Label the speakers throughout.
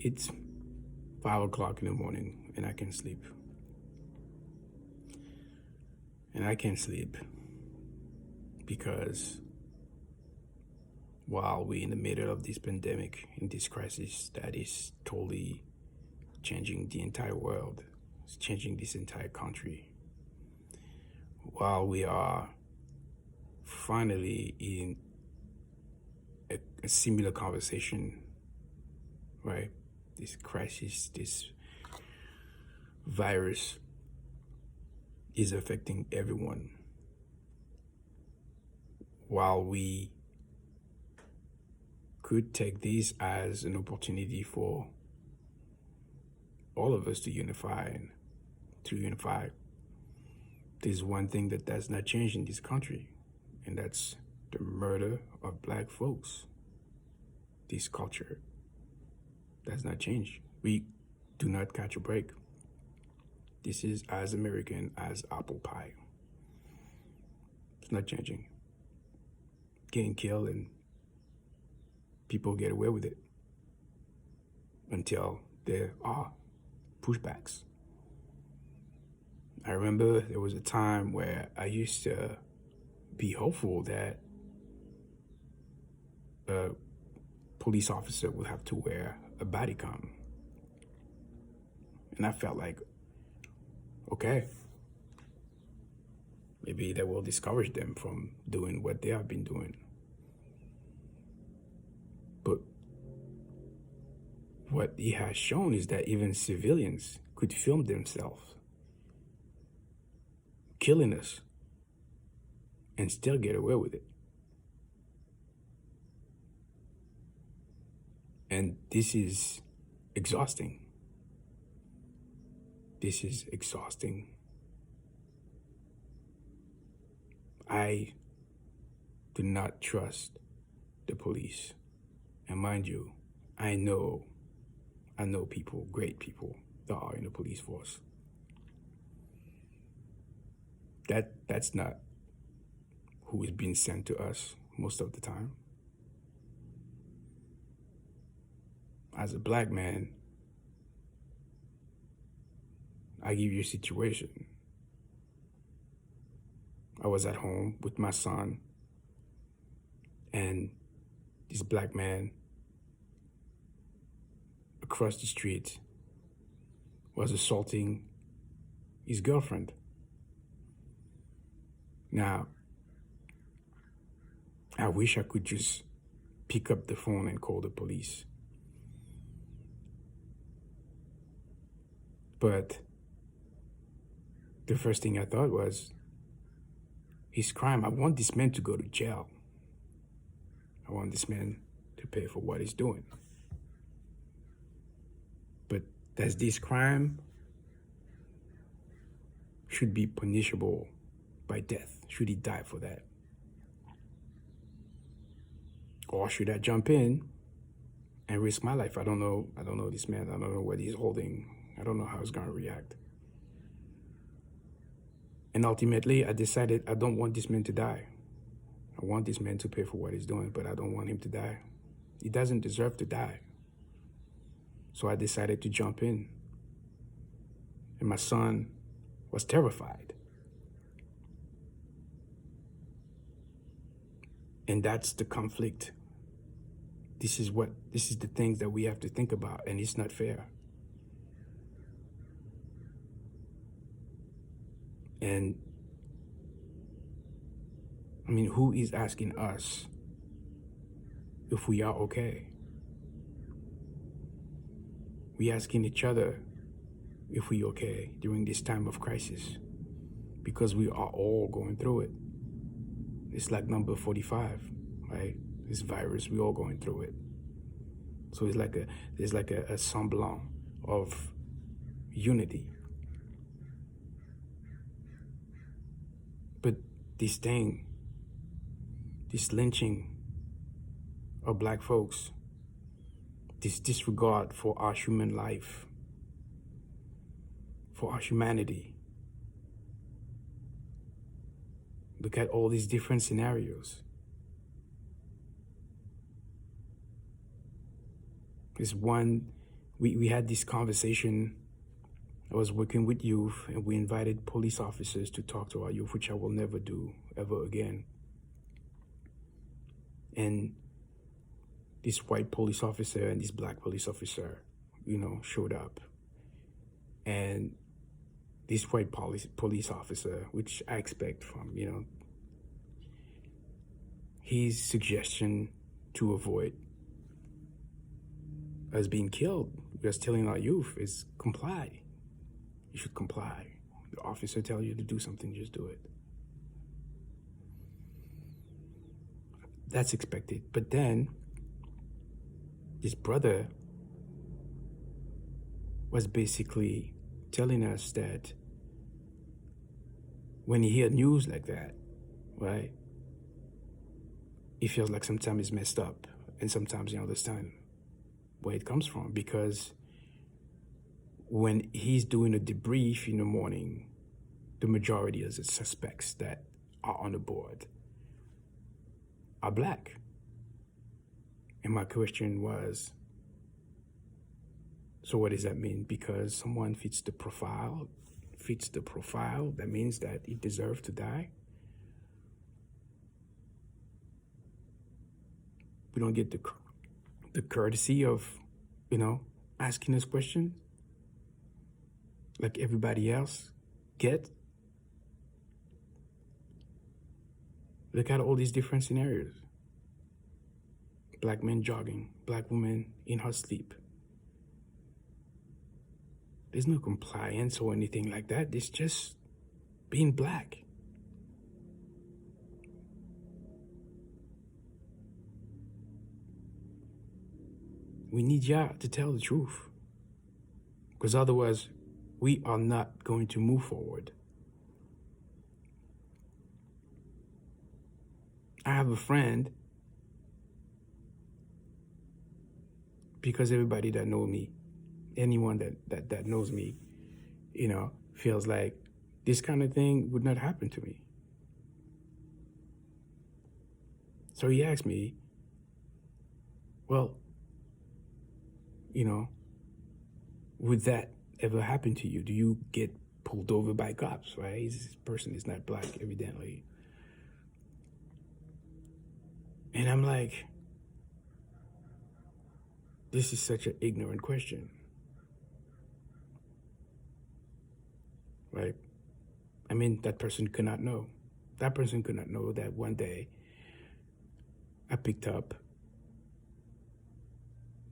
Speaker 1: It's 5 o'clock in the morning and I can't sleep. And I can't sleep because while we're in the middle of this pandemic, in this crisis that is totally changing the entire world, it's changing this entire country, while we are finally in a similar conversation, right? This crisis, this virus is affecting everyone. While we could take this as an opportunity for all of us to unify, there's one thing that does not change in this country, and that's the murder of Black folks. This culture does not change. We do not catch a break. This is as American as apple pie. It's not changing. Getting killed and people get away with it until there are pushbacks. I remember there was a time where I used to be hopeful that a police officer would have to wear a body cam. And I felt like, okay, maybe that will discourage them from doing what they have been doing. But what he has shown is that even civilians could film themselves killing us and still get away with it. And this is exhausting. This is exhausting. I do not trust the police. And mind you, I know people, great people, that are in the police force. That's not who is being sent to us most of the time. As a Black man, I give you a situation. I was at home with my son, and this Black man across the street was assaulting his girlfriend. Now, I wish I could just pick up the phone and call the police. But the first thing I thought was, his crime, I want this man to go to jail. I want this man to pay for what he's doing. But does this crime should be punishable by death? Should he die for that? Or should I jump in and risk my life? I don't know this man. I don't know what he's holding. I don't know how he's going to react. And ultimately, I decided I don't want this man to die. I want this man to pay for what he's doing, but I don't want him to die. He doesn't deserve to die. So I decided to jump in. And my son was terrified. And that's the conflict. This is the things that we have to think about, and it's not fair. And I mean, who is asking us if we are okay? We asking each other if we okay during this time of crisis, because we are all going through it. It's like number 45, right? This virus, we all going through it. So there's like a semblant of unity. But this thing, this lynching of Black folks, this disregard for our human life, for our humanity. Look at all these different scenarios. There's one We had this conversation. I was working with youth, and we invited police officers to talk to our youth, which I will never do ever again. And this white police officer and this black police officer, showed up. And this white police officer, which I expect from, his suggestion to avoid us being killed, just telling our youth, is comply. You should comply. The officer tells you to do something, just do it. That's expected. But then this brother was basically telling us that when he hear news like that, right, he feels like sometimes it's messed up, and sometimes you understand where it comes from, because when he's doing a debrief in the morning, the majority of the suspects that are on the board are black. And my question was, so what does that mean? Because someone fits the profile, that means that he deserves to die? We don't get the courtesy of, asking this question like everybody else get. Look at all these different scenarios. Black men jogging, black woman in her sleep. There's no compliance or anything like that. It's just being black. We need y'all to tell the truth, because otherwise we are not going to move forward. I have a friend, because everybody that knows me, anyone that knows me, feels like this kind of thing would not happen to me. So he asked me, well, would that ever happen to you? Do you get pulled over by cops, right? This person is not black, evidently. And I'm like, this is such an ignorant question, right? I mean, that person could not know. That person could not know that one day I picked up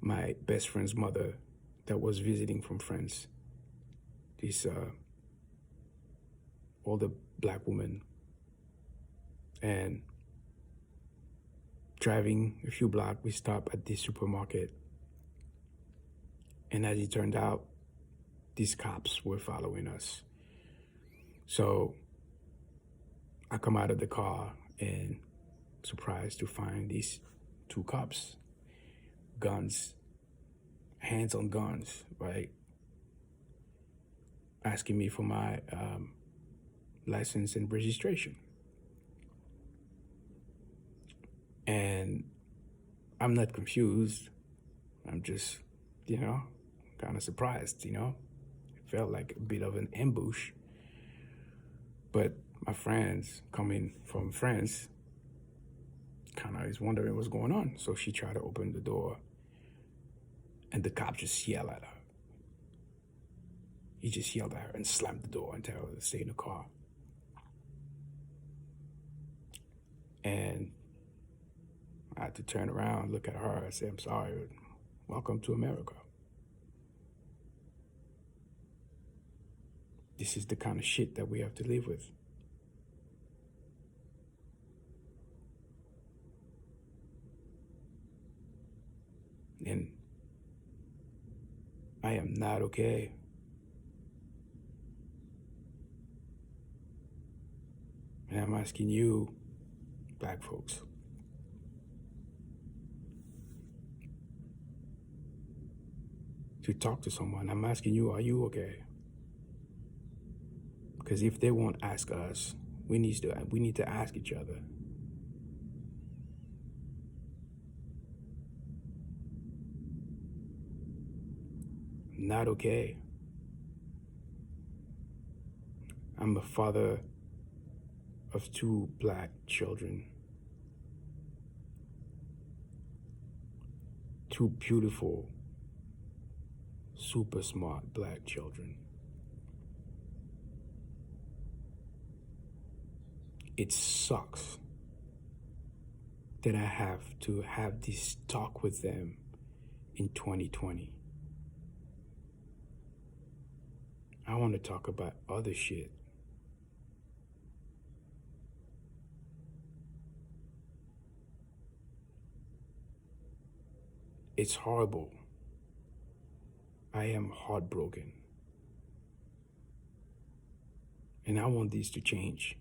Speaker 1: my best friend's mother that was visiting from France. This older black woman. And driving a few blocks, we stopped at this supermarket. And as it turned out, these cops were following us. So I come out of the car and surprised to find these two cops, guns, hands on guns, right? Asking me for my license and registration. And I'm not confused. I'm just, kind of surprised, It felt like a bit of an ambush. But my friends coming from France kind of is wondering what's going on. So she tried to open the door, and the cop just yelled at her. He just yelled at her and slammed the door and told her to stay in the car. And I had to turn around, look at her, and say, I'm sorry, welcome to America. This is the kind of shit that we have to live with. And I am not okay. And I'm asking you, black folks, to talk to someone. I'm asking you, are you okay? Because if they won't ask us, we need to ask each other. Not okay. I'm a father of two black children, two beautiful, super smart black children. It sucks that I have to have this talk with them in 2020. I want to talk about other shit. It's horrible. I am heartbroken. And I want this to change.